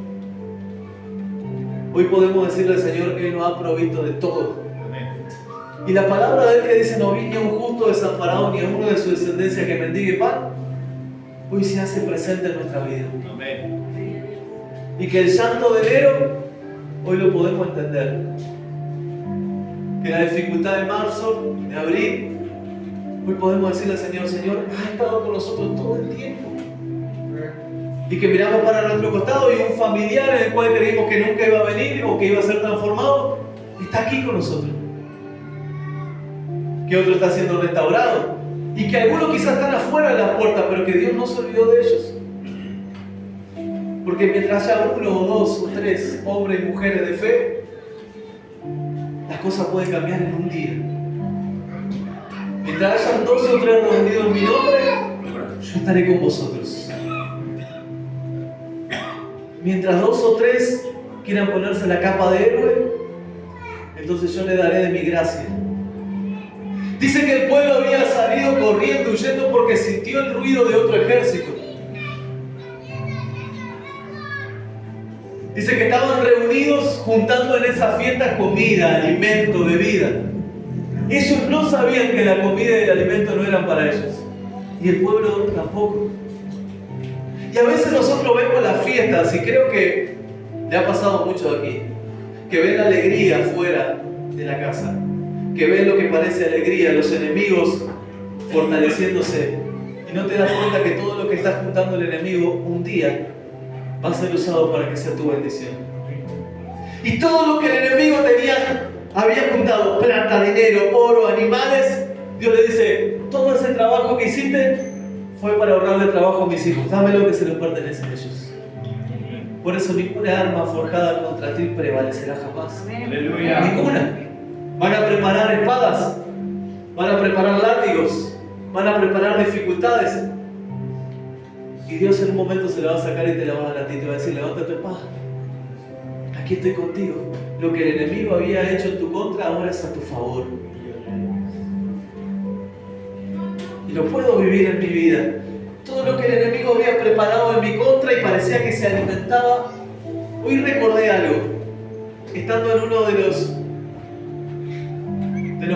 hoy podemos decirle al Señor que Él nos ha provisto de todo. Y la palabra de Él que dice, no vi ni a un justo desamparado ni a uno de su descendencia que mendigue pan, hoy se hace presente en nuestra vida. Amén. Y que el llanto de enero, hoy lo podemos entender. Que la dificultad de marzo, de abril, hoy podemos decirle al Señor, Señor, has estado con nosotros todo el tiempo. Y que miramos para nuestro costado y un familiar en el cual creímos que nunca iba a venir o que iba a ser transformado, está aquí con nosotros. Que otro está siendo restaurado. Y que algunos quizás están afuera de la puerta, pero que Dios no se olvidó de ellos. Porque mientras haya uno o dos o tres hombres y mujeres de fe, las cosas pueden cambiar en un día. Mientras hayan 12 o 3 reunidos en mi nombre, yo estaré con vosotros. Mientras 2 o 3 quieran ponerse la capa de héroe, entonces yo le daré de mi gracia. Dice que el pueblo había salido corriendo, huyendo porque sintió el ruido de otro ejército. Dice que estaban reunidos juntando en esa fiesta comida, alimento, bebida. Ellos no sabían que la comida y el alimento no eran para ellos. Y el pueblo tampoco. Y a veces nosotros vemos las fiestas, y creo que le ha pasado mucho aquí, que ven la alegría fuera de la casa, que ven lo que parece alegría, los enemigos fortaleciéndose, y no te das cuenta que todo lo que está juntando el enemigo un día va a ser usado para que sea tu bendición. Y todo lo que el enemigo tenía había juntado plata, dinero, oro, animales, Dios le dice, todo ese trabajo que hiciste fue para ahorrarle trabajo a mis hijos. Dame lo que se les pertenece a ellos. Por eso ninguna arma forjada contra ti prevalecerá jamás. Aleluya. Ninguna. Van a preparar espadas, van a preparar látigos, van a preparar dificultades. Y Dios en un momento se la va a sacar y te la va a dar a ti. Te va a decir, levanta tu espada. Aquí estoy contigo. Lo que el enemigo había hecho en tu contra ahora es a tu favor. Y lo puedo vivir en mi vida. Todo lo que el enemigo había preparado en mi contra y parecía que se alimentaba. Hoy recordé algo. Estando en uno de los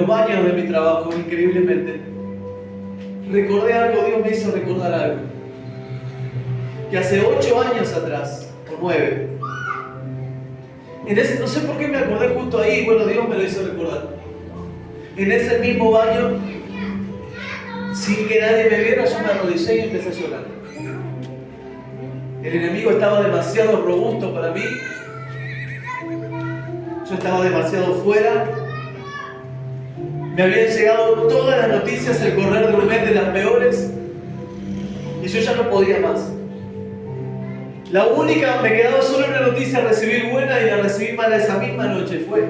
baños de mi trabajo, increíblemente. Recordé algo, Dios me hizo recordar algo. Que hace 8 años atrás, o 9, no sé por qué me acordé justo ahí, bueno, Dios me lo hizo recordar. En ese mismo baño, sin que nadie me viera, yo me arrodillé y empecé a llorar. El enemigo estaba demasiado robusto para mí. Yo estaba demasiado fuera. Me habían llegado todas las noticias al correr de un mes de las peores. Y yo ya no podía más. La única, me quedaba solo una noticia a recibir buena y la recibí mala esa misma noche. Fue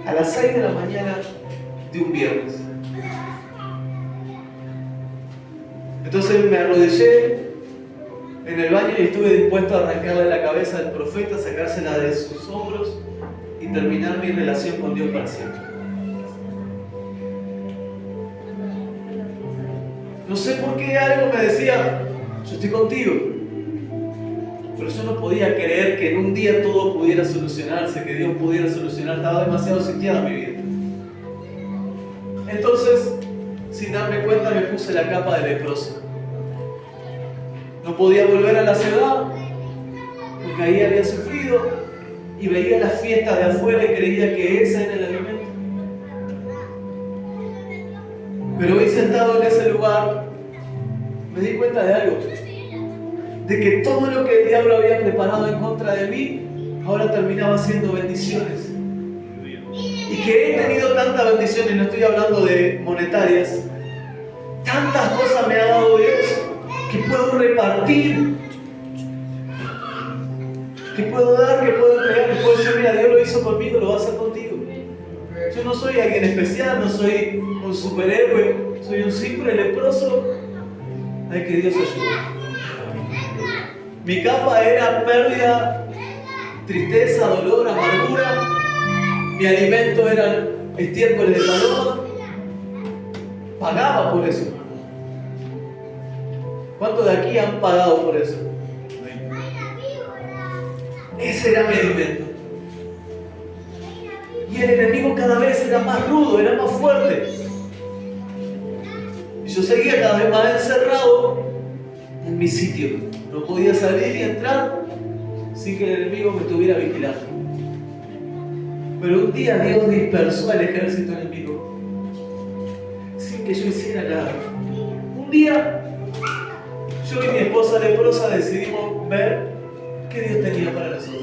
a las 6 de la mañana de un viernes. Entonces me arrodillé en el baño y estuve dispuesto a arrancarle la cabeza al profeta, sacársela de sus hombros y terminar mi relación con Dios para siempre. No sé por qué algo me decía, yo estoy contigo. Pero yo no podía creer que en un día todo pudiera solucionarse, que Dios pudiera solucionar. Estaba demasiado sitiada mi vida. Entonces, sin darme cuenta, me puse la capa de leproso. No podía volver a la ciudad, porque ahí había sufrido, y veía las fiestas de afuera y creía que ese era el alimento. Pero hoy sentado en ese lugar, me di cuenta de algo. De que todo lo que el diablo había preparado en contra de mí, ahora terminaba siendo bendiciones. Y que he tenido tantas bendiciones, no estoy hablando de monetarias, tantas cosas me ha dado Dios, que puedo repartir, que puedo dar, que puedo entregar, que puedo decir, mira, Dios lo hizo conmigo, lo va a hacer contigo. Yo no soy alguien especial, no soy un superhéroe, soy un simple leproso al que Dios ayuda. Mi capa era pérdida, tristeza, dolor, amargura. Mi alimento eran estiércoles de paloma. Pagaba por eso. ¿Cuántos de aquí han pagado por eso? Ese era mi alimento. Y el enemigo cada vez era más rudo, era más fuerte. Y yo seguía cada vez más encerrado en mi sitio. No podía salir y entrar sin que el enemigo me estuviera vigilando. Pero un día Dios dispersó al ejército enemigo sin que yo hiciera nada. Un día yo y mi esposa leprosa decidimos ver qué Dios tenía para nosotros.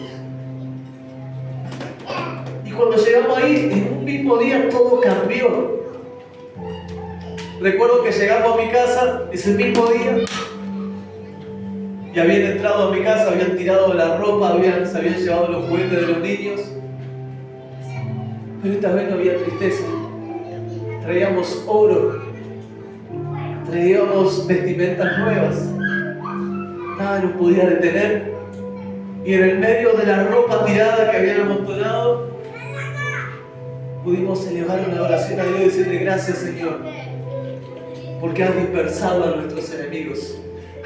Y cuando llegamos ahí, en un mismo día todo cambió. Recuerdo que llegamos a mi casa ese mismo día. Y habían entrado a mi casa, habían tirado la ropa, se habían llevado los juguetes de los niños. Pero esta vez no había tristeza. Traíamos oro. Traíamos vestimentas nuevas. Nada nos podía detener. Y en el medio de la ropa tirada que habían amontonado, pudimos elevar una oración a Dios y decirle, gracias Señor, porque has dispersado a nuestros enemigos.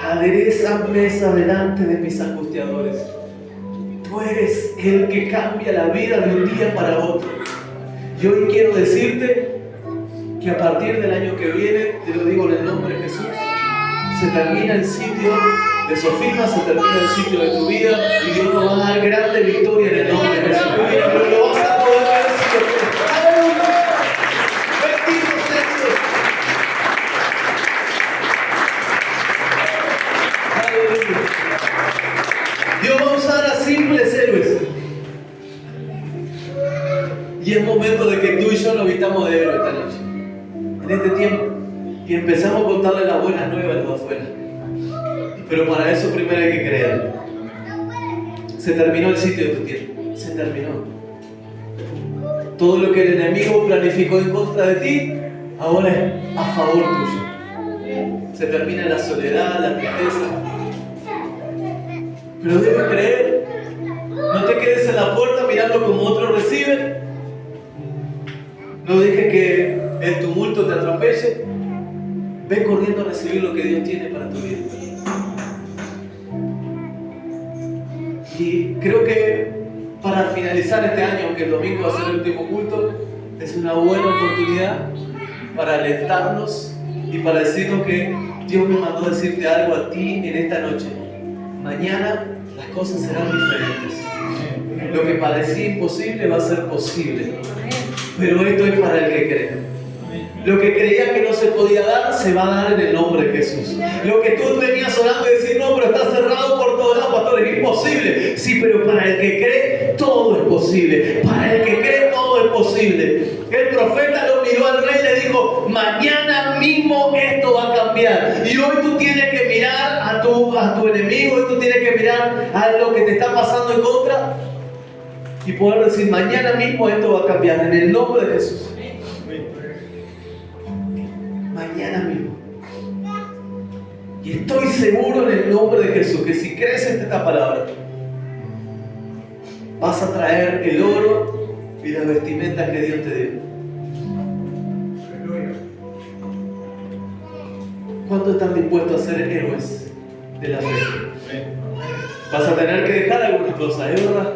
Adereza mesa delante de mis angustiadores. Tú eres el que cambia la vida de un día para otro. Y hoy quiero decirte que a partir del año que viene, te lo digo en el nombre de Jesús, se termina el sitio de Sofima, se termina el sitio de tu vida y Dios nos va a dar grande victoria en el nombre de Jesús. Pero lo vas a poder ver si lo crees. ¡Aleluya! ¡Bendito sea Dios! Dios va a usar a simples héroes. Y es momento empezamos a contarle las buenas nuevas a los de afuera. Pero para eso primero hay que creer. Se terminó el sitio de tu tiempo. Se terminó. Todo lo que el enemigo planificó en contra de ti, ahora es a favor tuyo. Se termina la soledad, la tristeza. Pero debes creer. No te quedes en la puerta mirando como otros reciben. No dejes que el tumulto te atropelle. Ve corriendo a recibir lo que Dios tiene para tu vida. Y creo que para finalizar este año, aunque el domingo va a ser el último culto, es una buena oportunidad para alentarnos y para decirnos que Dios me mandó a decirte algo a ti en esta noche. Mañana las cosas serán diferentes. Lo que parecía imposible va a ser posible. Pero esto es para el que cree. Lo que creía que no se podía dar, se va a dar en el nombre de Jesús. Lo que tú venías orando y decir, no, pero está cerrado por todos lados, pastor, es imposible. Sí, pero para el que cree, todo es posible. Para el que cree, todo es posible. El profeta lo miró al rey y le dijo, mañana mismo esto va a cambiar. Y hoy tú tienes que mirar a tu enemigo, hoy tú tienes que mirar a lo que te está pasando en contra y poder decir, mañana mismo esto va a cambiar en el nombre de Jesús. Mañana mismo. Y estoy seguro en el nombre de Jesús que si crees en esta palabra, vas a traer el oro y las vestimentas que Dios te dio. ¿Cuántos están dispuestos a ser héroes de la fe? Vas a tener que dejar algunas cosas, ¿es verdad?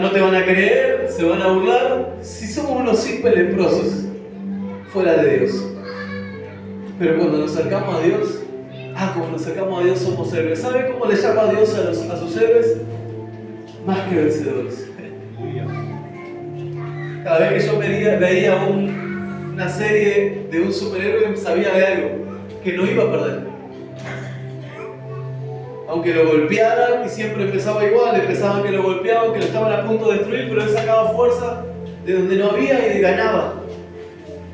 No te van a creer, se van a burlar. Si somos unos simples leprosos fuera de Dios. Pero cuando nos acercamos a Dios, como nos acercamos a Dios somos héroes. ¿Sabe cómo le llama a Dios a sus héroes? Más que vencedores. Cada vez que yo veía una serie de un superhéroe, sabía de algo, que no iba a perder. Aunque lo golpearan, y siempre empezaba igual, empezaban que lo golpeaban, que lo estaban a punto de destruir, pero él sacaba fuerza de donde no había y ganaba.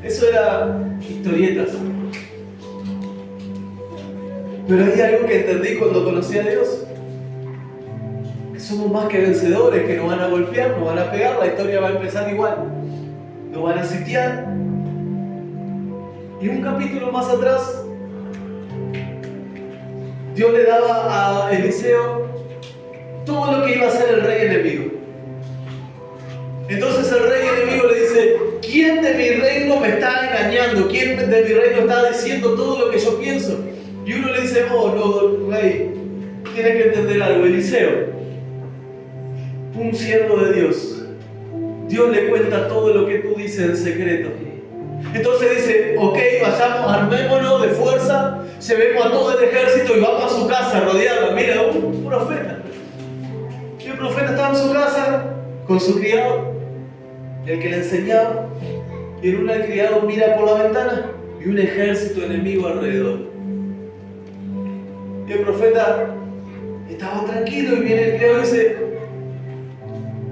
Eso era historietas. Pero hay algo que entendí cuando conocí a Dios, que somos más que vencedores, que nos van a golpear, nos van a pegar, la historia va a empezar igual, nos van a sitiar. Y un capítulo más atrás, Dios le daba a Eliseo todo lo que iba a hacer el rey enemigo. Entonces el rey enemigo le dice, ¿quién de mi reino me está engañando? ¿Quién de mi reino está diciendo todo lo que yo pienso? Y uno le dice, no, rey, tienes que entender algo. Eliseo, un siervo de Dios, Dios le cuenta todo lo que tú dices en secreto. Entonces dice, ok, vayamos, armémonos de fuerza, llevemos a todo el ejército y vamos a su casa a rodearla. Mira, un profeta. Y el profeta estaba en su casa con su criado, el que le enseñaba, y en una el criado mira por la ventana y un ejército enemigo alrededor. Y el profeta estaba tranquilo y viene el criado y dice,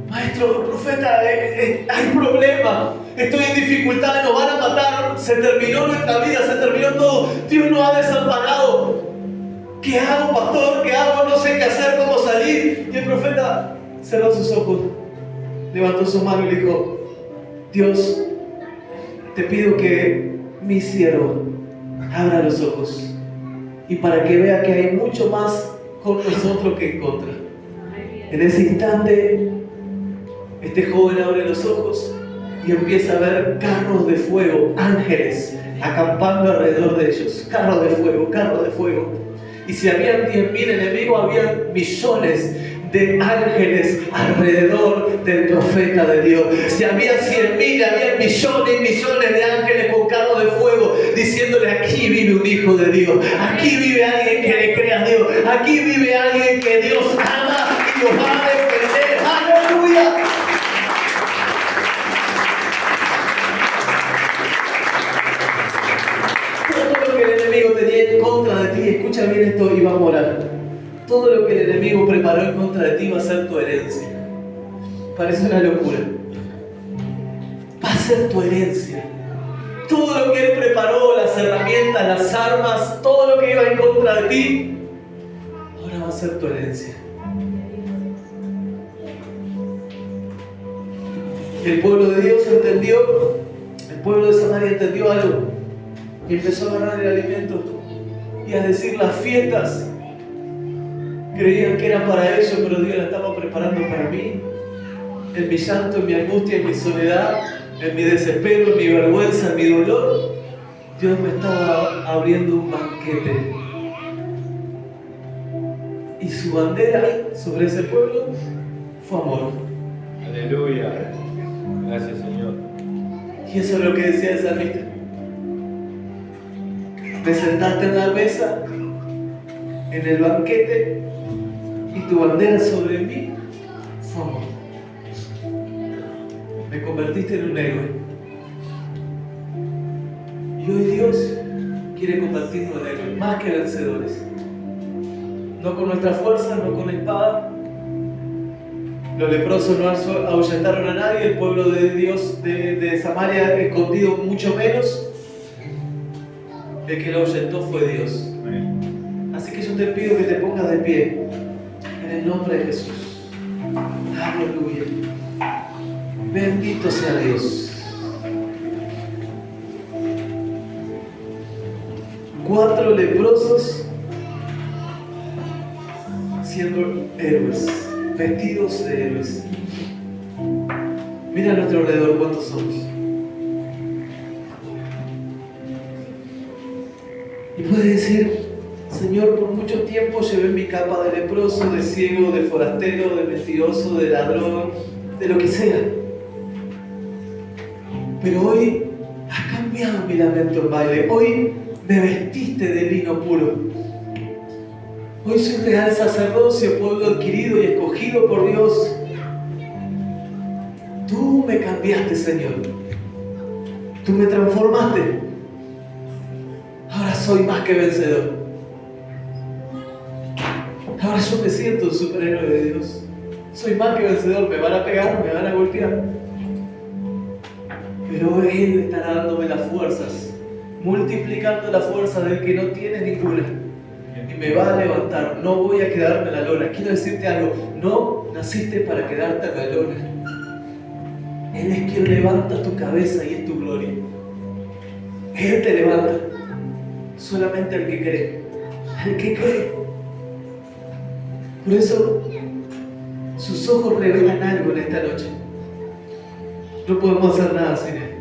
maestro, profeta, hay problema. Estoy en dificultades, nos van a matar, se terminó nuestra vida, se terminó todo, Dios nos ha desamparado. ¿Qué hago, pastor? ¿Qué hago? No sé qué hacer, cómo salir. Y el profeta cerró sus ojos, levantó su mano y le dijo, Dios, te pido que mi siervo abra los ojos y para que vea que hay mucho más con nosotros que en contra. En ese instante, este joven abre los ojos y empieza a ver carros de fuego, ángeles, acampando alrededor de ellos. Carros de fuego, carros de fuego. Y si habían 10.000 enemigos, habían millones de ángeles alrededor del profeta de Dios. Si había 100.000, había millones y millones de ángeles con carros de fuego, diciéndole, aquí vive un hijo de Dios. Aquí vive alguien que le crea a Dios. Aquí vive alguien que Dios ama y nos va a defender. ¡Aleluya! Tenía en contra de ti, escucha bien esto y vamos a orar. Todo lo que el enemigo preparó en contra de ti va a ser tu herencia. Parece una locura. Va a ser tu herencia. todo lo que Él preparó, las herramientas, las armas, todo lo que iba en contra de ti, ahora va a ser tu herencia. El pueblo de Dios entendió, el pueblo de Samaria entendió algo y empezó a agarrar el alimento y a decir las fiestas. Creían que eran para ellos, pero Dios la estaba preparando para mí. En mi llanto, en mi angustia, en mi soledad, en mi desespero, en mi vergüenza, en mi dolor, Dios me estaba abriendo un banquete. Y su bandera sobre ese pueblo fue amor. Aleluya. Gracias, Señor. Y eso es lo que decía el salmista. Me sentaste en la mesa, en el banquete, y tu bandera sobre mí fue amor. Me convertiste en un héroe. Y hoy Dios quiere convertirnos en héroes, más que vencedores. No con nuestra fuerza, no con espada. Los leprosos no ahuyentaron a nadie, el pueblo de Dios de Samaria escondido mucho menos. El que lo ahuyentó fue Dios. Así que yo te pido que te pongas de pie en el nombre de Jesús. Aleluya. Bendito sea Dios. 4 leprosos siendo héroes, vestidos de héroes. Mira a nuestro alrededor cuántos somos. Y puedes decir: Señor, por mucho tiempo llevé mi capa de leproso, de ciego, de forastero, de mentiroso, de ladrón, de lo que sea. Pero hoy has cambiado mi lamento en baile. Hoy me vestiste de lino puro. Hoy soy real sacerdocio, pueblo adquirido y escogido por Dios. Tú me cambiaste, Señor. Tú me transformaste. Ahora soy más que vencedor. Ahora yo me siento un superhéroe de Dios. Soy más que vencedor. Me van a pegar, me van a golpear. Pero Él estará dándome las fuerzas, multiplicando la fuerza del que no tiene ninguna. Y me va a levantar. No voy a quedarme en la lona. Quiero decirte algo. No naciste para quedarte en la lona. Él es quien levanta tu cabeza y es tu gloria. Él te levanta. Solamente el que cree. El que cree. Por eso sus ojos revelan algo en esta noche. No podemos hacer nada sin Él.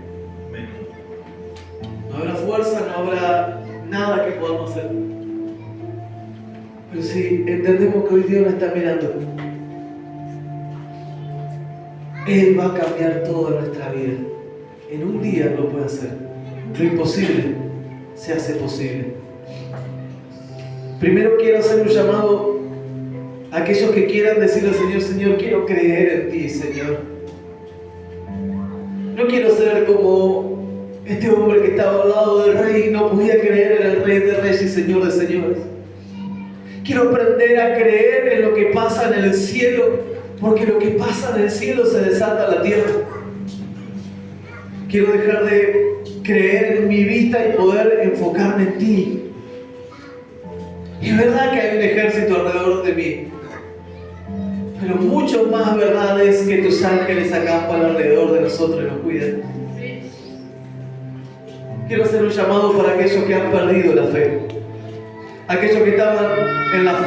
No habrá fuerza, no habrá nada que podamos hacer. Pero si entendemos que hoy Dios nos está mirando, Él va a cambiar toda nuestra vida. En un día lo puede hacer. Lo imposible se hace posible. Primero quiero hacer un llamado a aquellos que quieran decirle al Señor: Señor, quiero creer en ti, Señor. No quiero ser como este hombre que estaba al lado del rey y no podía creer en el Rey de Reyes y Señor de Señores. Quiero aprender a creer en lo que pasa en el cielo, porque lo que pasa en el cielo se desata en la tierra. Quiero dejar de creer en mi vista y poder enfocarme en ti. Y es verdad que hay un ejército alrededor de mí, pero mucho más verdad es que tus ángeles acampan alrededor de nosotros y nos cuidan. Quiero hacer un llamado para aquellos que han perdido la fe, aquellos que estaban en la